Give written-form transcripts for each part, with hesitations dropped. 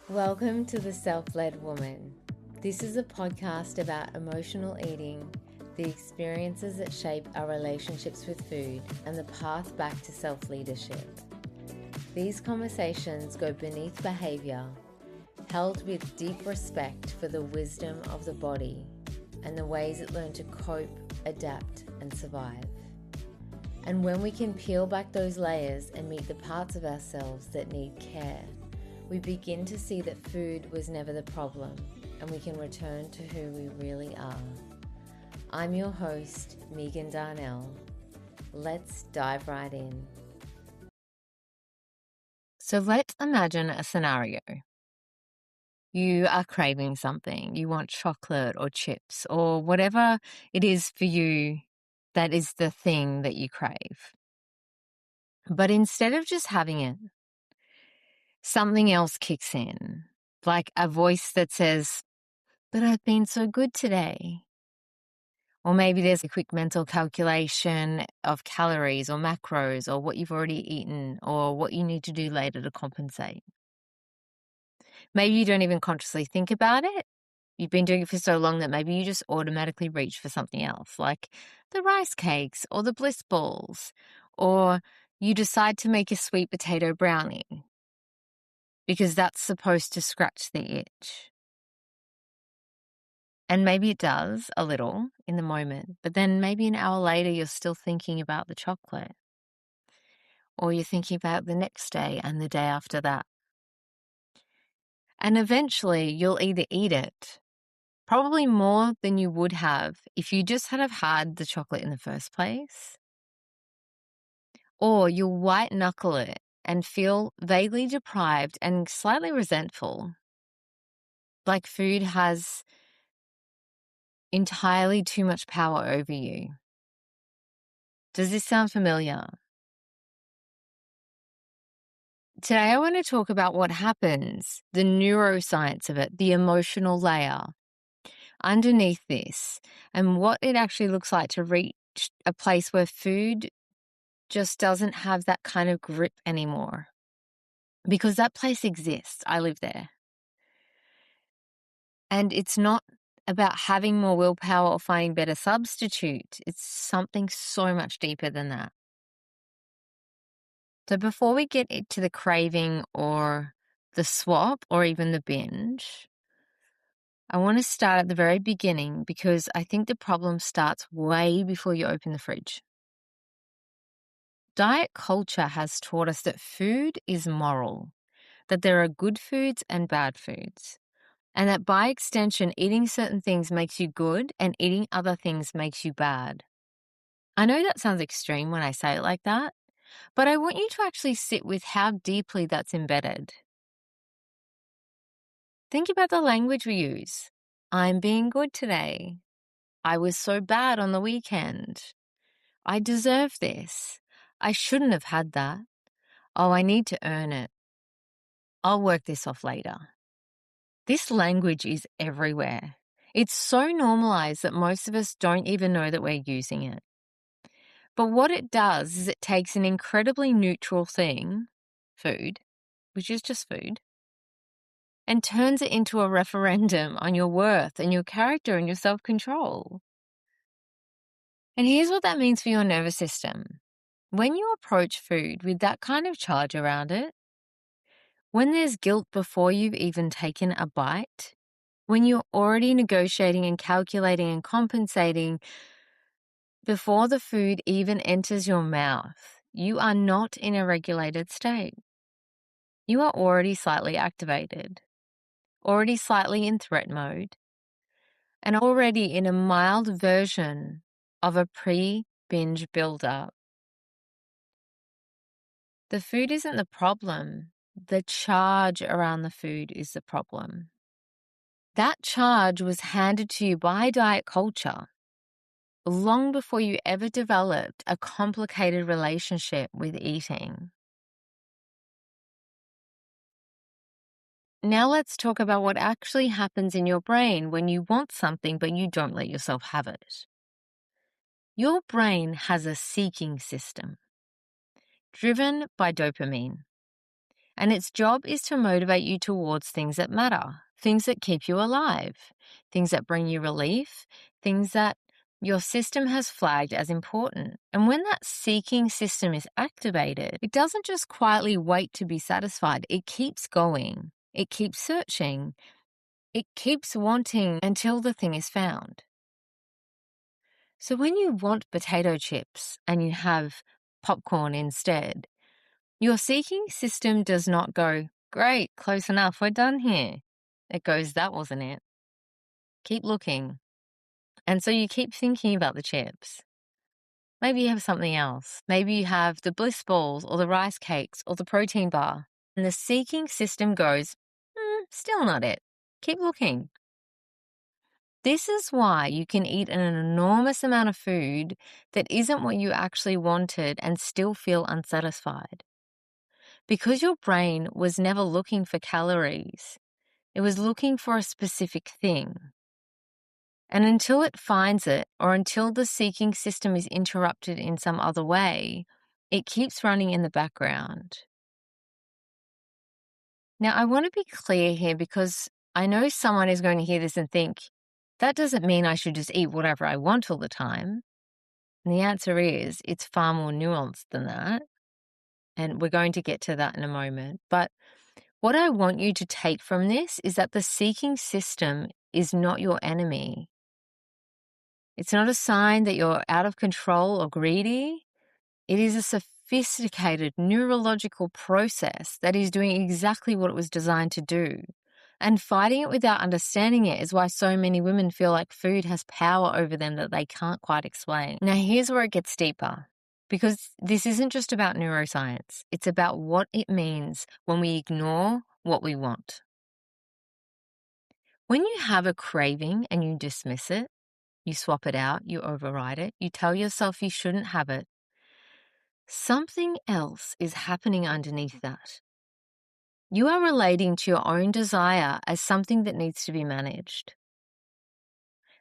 Welcome to The Self-Led Woman. This is a podcast about emotional eating, the experiences that shape our relationships with food, and the path back to self-leadership. These conversations go beneath behavior, held with deep respect for the wisdom of the body and the ways it learned to cope, adapt, and survive. And when we can peel back those layers and meet the parts of ourselves that need care, we begin to see that food was never the problem, and we can return to who we really are. I'm your host, Megan Darnell. Let's dive right in. So let's imagine a scenario. You are craving something. You want chocolate or chips or whatever it is for you that is the thing that you crave. But instead of just having it, something else kicks in, like a voice that says, "But I've been so good today." Or maybe there's a quick mental calculation of calories or macros or what you've already eaten or what you need to do later to compensate. Maybe you don't even consciously think about it. You've been doing it for so long that maybe you just automatically reach for something else, like the rice cakes or the bliss balls, or you decide to make a sweet potato brownie because that's supposed to scratch the itch. And maybe it does a little in the moment, but then maybe an hour later you're still thinking about the chocolate, or you're thinking about the next day and the day after that. And eventually you'll either eat it, probably more than you would have if you just had have had the chocolate in the first place, or you'll white knuckle it and feel vaguely deprived and slightly resentful, like food has entirely too much power over you. Does this sound familiar? Today I want to talk about what happens, the neuroscience of it, the emotional layer underneath this, and what it actually looks like to reach a place where food just doesn't have that kind of grip anymore. Because that place exists. I live there. And it's not about having more willpower or finding better substitute. It's something so much deeper than that. So before we get into the craving or the swap or even the binge, I want to start at the very beginning because I think the problem starts way before you open the fridge. Diet culture has taught us that food is moral, that there are good foods and bad foods, and that by extension, eating certain things makes you good and eating other things makes you bad. I know that sounds extreme when I say it like that, but I want you to actually sit with how deeply that's embedded. Think about the language we use. I'm being good today. I was so bad on the weekend. I deserve this. I shouldn't have had that. Oh, I need to earn it. I'll work this off later. This language is everywhere. It's so normalized that most of us don't even know that we're using it. But what it does is it takes an incredibly neutral thing, food, which is just food, and turns it into a referendum on your worth and your character and your self-control. And here's what that means for your nervous system. When you approach food with that kind of charge around it, when there's guilt before you've even taken a bite, when you're already negotiating and calculating and compensating before the food even enters your mouth, you are not in a regulated state. You are already slightly activated, already slightly in threat mode, and already in a mild version of a pre-binge build-up. The food isn't the problem. The charge around the food is the problem. That charge was handed to you by diet culture long before you ever developed a complicated relationship with eating. Now let's talk about what actually happens in your brain when you want something but you don't let yourself have it. Your brain has a seeking system driven by dopamine. And its job is to motivate you towards things that matter, things that keep you alive, things that bring you relief, things that your system has flagged as important. And when that seeking system is activated, it doesn't just quietly wait to be satisfied. It keeps going. It keeps searching. It keeps wanting until the thing is found. So when you want potato chips and you have popcorn instead, your seeking system does not go, great, close enough, we're done here. It goes, that wasn't it. Keep looking. And so you keep thinking about the chips. Maybe you have something else. Maybe you have the bliss balls or the rice cakes or the protein bar. And the seeking system goes, still not it. Keep looking. This is why you can eat an enormous amount of food that isn't what you actually wanted and still feel unsatisfied. Because your brain was never looking for calories. It was looking for a specific thing. And until it finds it, or until the seeking system is interrupted in some other way, it keeps running in the background. Now, I want to be clear here because I know someone is going to hear this and think, that doesn't mean I should just eat whatever I want all the time. And the answer is, it's far more nuanced than that. And we're going to get to that in a moment. But what I want you to take from this is that the seeking system is not your enemy. It's not a sign that you're out of control or greedy. It is a sophisticated neurological process that is doing exactly what it was designed to do. And fighting it without understanding it is why so many women feel like food has power over them that they can't quite explain. Now, here's where it gets deeper, because this isn't just about neuroscience. It's about what it means when we ignore what we want. When you have a craving and you dismiss it, you swap it out, you override it, you tell yourself you shouldn't have it, something else is happening underneath that. You are relating to your own desire as something that needs to be managed,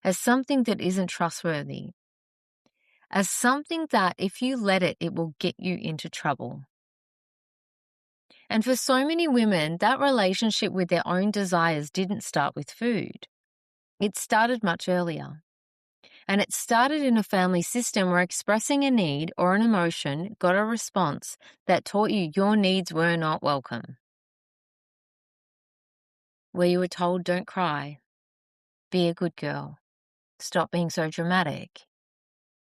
as something that isn't trustworthy, as something that if you let it, it will get you into trouble. And for so many women, that relationship with their own desires didn't start with food. It started much earlier. And it started in a family system where expressing a need or an emotion got a response that taught you your needs were not welcome. Where you were told, don't cry, be a good girl, stop being so dramatic,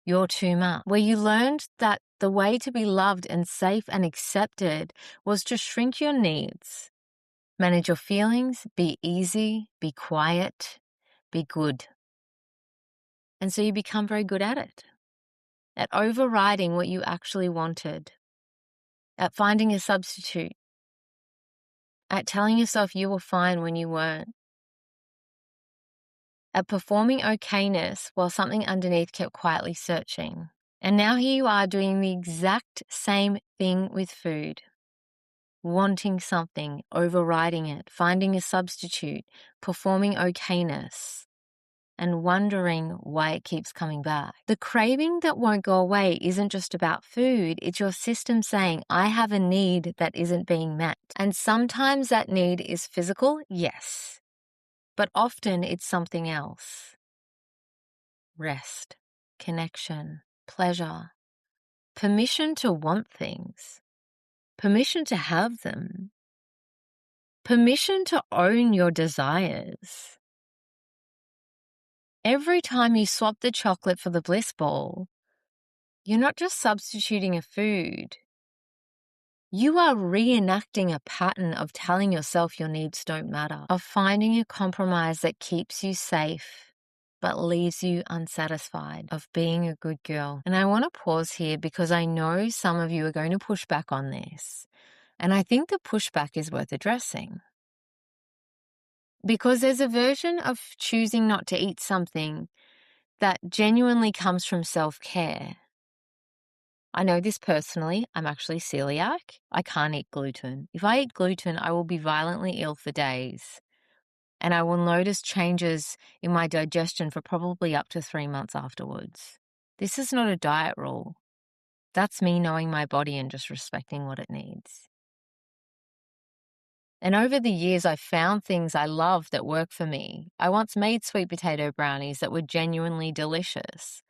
you're too much. Where you learned that the way to be loved and safe and accepted was to shrink your needs, manage your feelings, be easy, be quiet, be good. And so you become very good at it, at overriding what you actually wanted, at finding a substitute, at telling yourself you were fine when you weren't, at performing okayness while something underneath kept quietly searching. And now here you are doing the exact same thing with food. Wanting something, overriding it, finding a substitute, performing okayness, and wondering why it keeps coming back. The craving that won't go away isn't just about food, it's your system saying, I have a need that isn't being met. And sometimes that need is physical, yes, but often it's something else. Rest, connection, pleasure, permission to want things, permission to have them, permission to own your desires. Every time you swap the chocolate for the bliss ball, you're not just substituting a food. You are reenacting a pattern of telling yourself your needs don't matter, of finding a compromise that keeps you safe but leaves you unsatisfied, of being a good girl. And I want to pause here because I know some of you are going to push back on this. And I think the pushback is worth addressing. Because there's a version of choosing not to eat something that genuinely comes from self-care. I know this personally. I'm actually celiac. I can't eat gluten. If I eat gluten, I will be violently ill for days. And I will notice changes in my digestion for probably up to 3 months afterwards. This is not a diet rule. That's me knowing my body and just respecting what it needs. And over the years, I've found things I love that work for me. I once made sweet potato brownies that were genuinely delicious.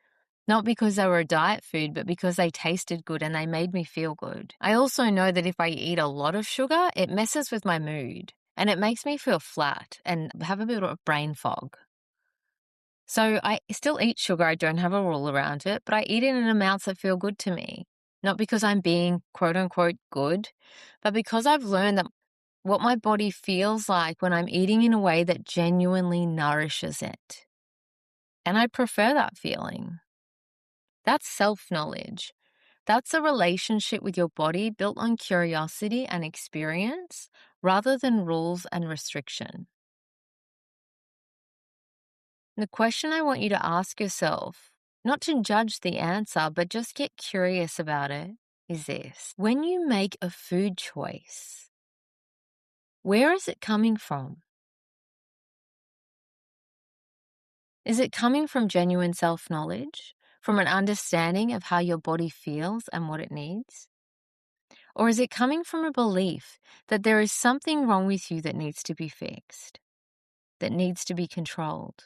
Not because they were a diet food, but because they tasted good and they made me feel good. I also know that if I eat a lot of sugar, it messes with my mood and it makes me feel flat and have a bit of brain fog. So I still eat sugar. I don't have a rule around it, but I eat it in amounts that feel good to me. Not because I'm being quote unquote good, but because I've learned that what my body feels like when I'm eating in a way that genuinely nourishes it. And I prefer that feeling. That's self-knowledge. That's a relationship with your body built on curiosity and experience rather than rules and restriction. The question I want you to ask yourself, not to judge the answer, but just get curious about it, is this. When you make a food choice, where is it coming from? Is it coming from genuine self-knowledge, from an understanding of how your body feels and what it needs? Or is it coming from a belief that there is something wrong with you that needs to be fixed, that needs to be controlled,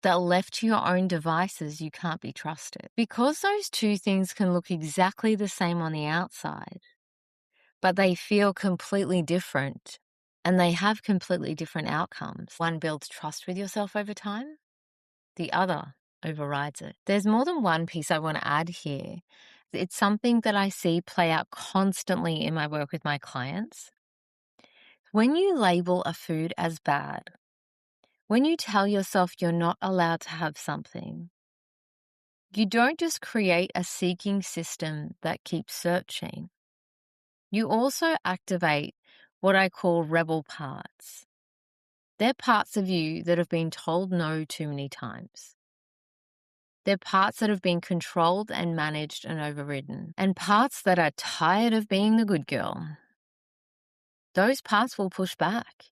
that left to your own devices you can't be trusted? Because those two things can look exactly the same on the outside, but they feel completely different and they have completely different outcomes. One builds trust with yourself over time, the other overrides it. There's more than one piece I want to add here. It's something that I see play out constantly in my work with my clients. When you label a food as bad, when you tell yourself you're not allowed to have something, you don't just create a seeking system that keeps searching. You also activate what I call rebel parts. They're parts of you that have been told no too many times. They're parts that have been controlled and managed and overridden, and parts that are tired of being the good girl. Those parts will push back.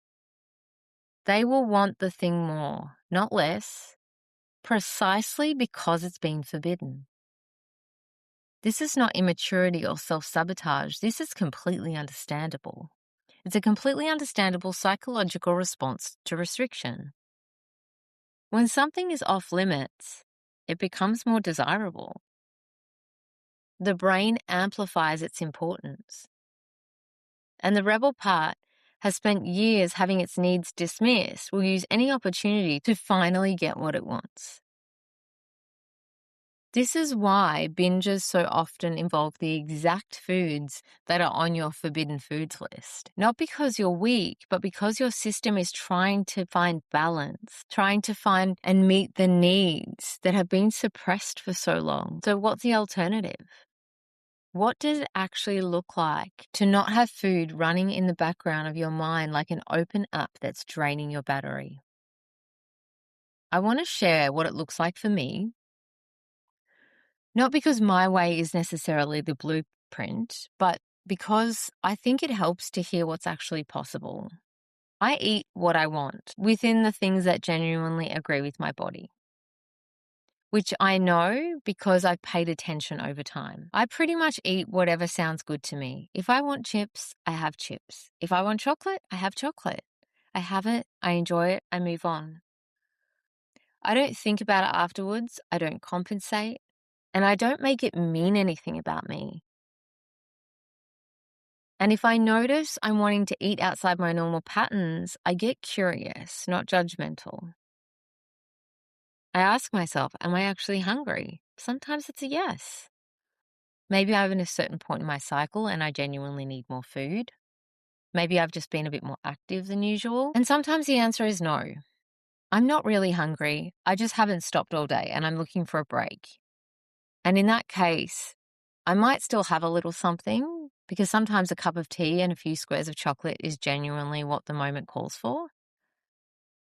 They will want the thing more, not less, precisely because it's been forbidden. This is not immaturity or self-sabotage. This is completely understandable. It's a completely understandable psychological response to restriction. When something is off limits, it becomes more desirable. The brain amplifies its importance. And the rebel part has spent years having its needs dismissed, will use any opportunity to finally get what it wants. This is why binges so often involve the exact foods that are on your forbidden foods list. Not because you're weak, but because your system is trying to find balance, trying to find and meet the needs that have been suppressed for so long. So what's the alternative? What does it actually look like to not have food running in the background of your mind like an open app that's draining your battery? I want to share what it looks like for me. Not because my way is necessarily the blueprint, but because I think it helps to hear what's actually possible. I eat what I want within the things that genuinely agree with my body, which I know because I've paid attention over time. I pretty much eat whatever sounds good to me. If I want chips, I have chips. If I want chocolate, I have chocolate. I have it, I enjoy it, I move on. I don't think about it afterwards, I don't compensate, and I don't make it mean anything about me. And if I notice I'm wanting to eat outside my normal patterns, I get curious, not judgmental. I ask myself, am I actually hungry? Sometimes it's a yes. Maybe I'm at a certain point in my cycle and I genuinely need more food. Maybe I've just been a bit more active than usual. And sometimes the answer is no. I'm not really hungry. I just haven't stopped all day and I'm looking for a break. And in that case, I might still have a little something because sometimes a cup of tea and a few squares of chocolate is genuinely what the moment calls for.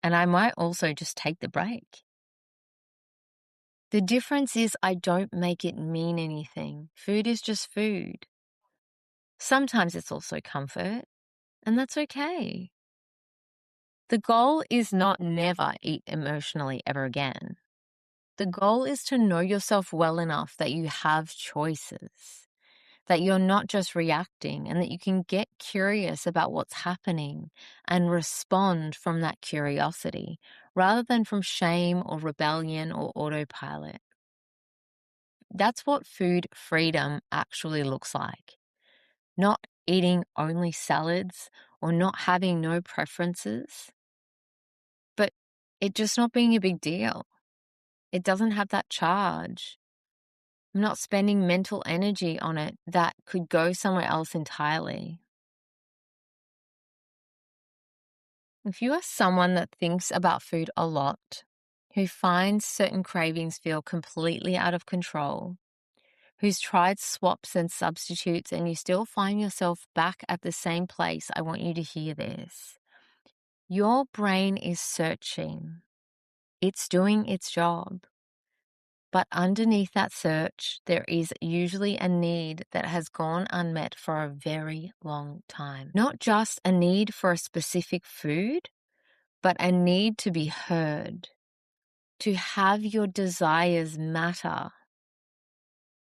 And I might also just take the break. The difference is I don't make it mean anything. Food is just food. Sometimes it's also comfort, and that's okay. The goal is not never eat emotionally ever again. The goal is to know yourself well enough that you have choices, that you're not just reacting, and that you can get curious about what's happening and respond from that curiosity rather than from shame or rebellion or autopilot. That's what food freedom actually looks like. Not eating only salads or not having no preferences, but it just not being a big deal. It doesn't have that charge. I'm not spending mental energy on it that could go somewhere else entirely. If you are someone that thinks about food a lot, who finds certain cravings feel completely out of control, who's tried swaps and substitutes and you still find yourself back at the same place, I want you to hear this. Your brain is searching. It's doing its job. But underneath that search, there is usually a need that has gone unmet for a very long time. Not just a need for a specific food, but a need to be heard, to have your desires matter,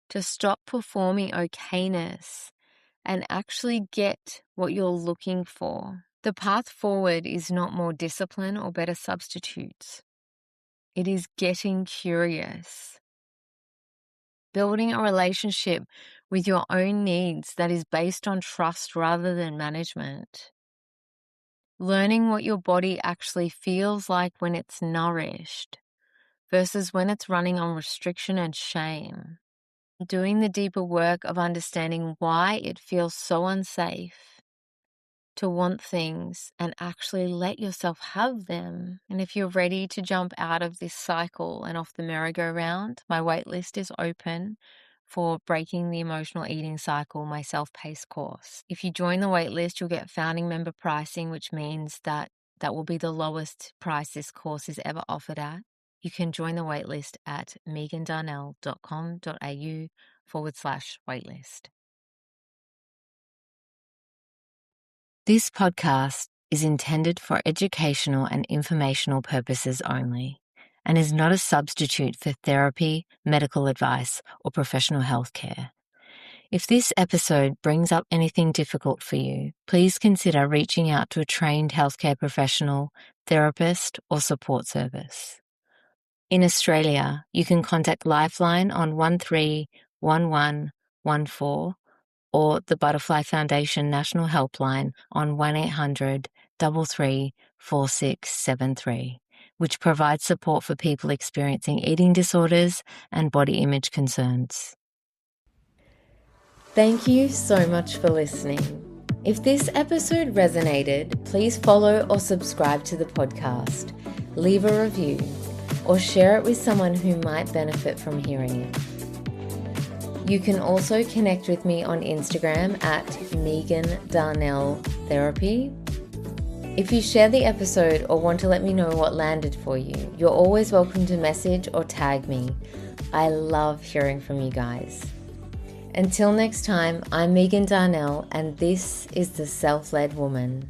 to stop performing okayness and actually get what you're looking for. The path forward is not more discipline or better substitutes. It is getting curious, building a relationship with your own needs that is based on trust rather than management, learning what your body actually feels like when it's nourished versus when it's running on restriction and shame, doing the deeper work of understanding why it feels so unsafe to want things and actually let yourself have them. And if you're ready to jump out of this cycle and off the merry-go-round, my waitlist is open for Breaking the Emotional Eating Cycle, my self-paced course. If you join the waitlist, you'll get founding member pricing, which means that will be the lowest price this course is ever offered at. You can join the waitlist at megandarnell.com.au/waitlist. This podcast is intended for educational and informational purposes only and is not a substitute for therapy, medical advice, or professional health care. If this episode brings up anything difficult for you, please consider reaching out to a trained healthcare professional, therapist, or support service. In Australia, you can contact Lifeline on 131114 or the Butterfly Foundation National Helpline on 1800 33 4673, which provides support for people experiencing eating disorders and body image concerns. Thank you so much for listening. If this episode resonated, please follow or subscribe to the podcast, leave a review, or share it with someone who might benefit from hearing it. You can also connect with me on Instagram at Megan Darnell Therapy. If you share the episode or want to let me know what landed for you, you're always welcome to message or tag me. I love hearing from you guys. Until next time, I'm Megan Darnell, and this is The Self-Led Woman.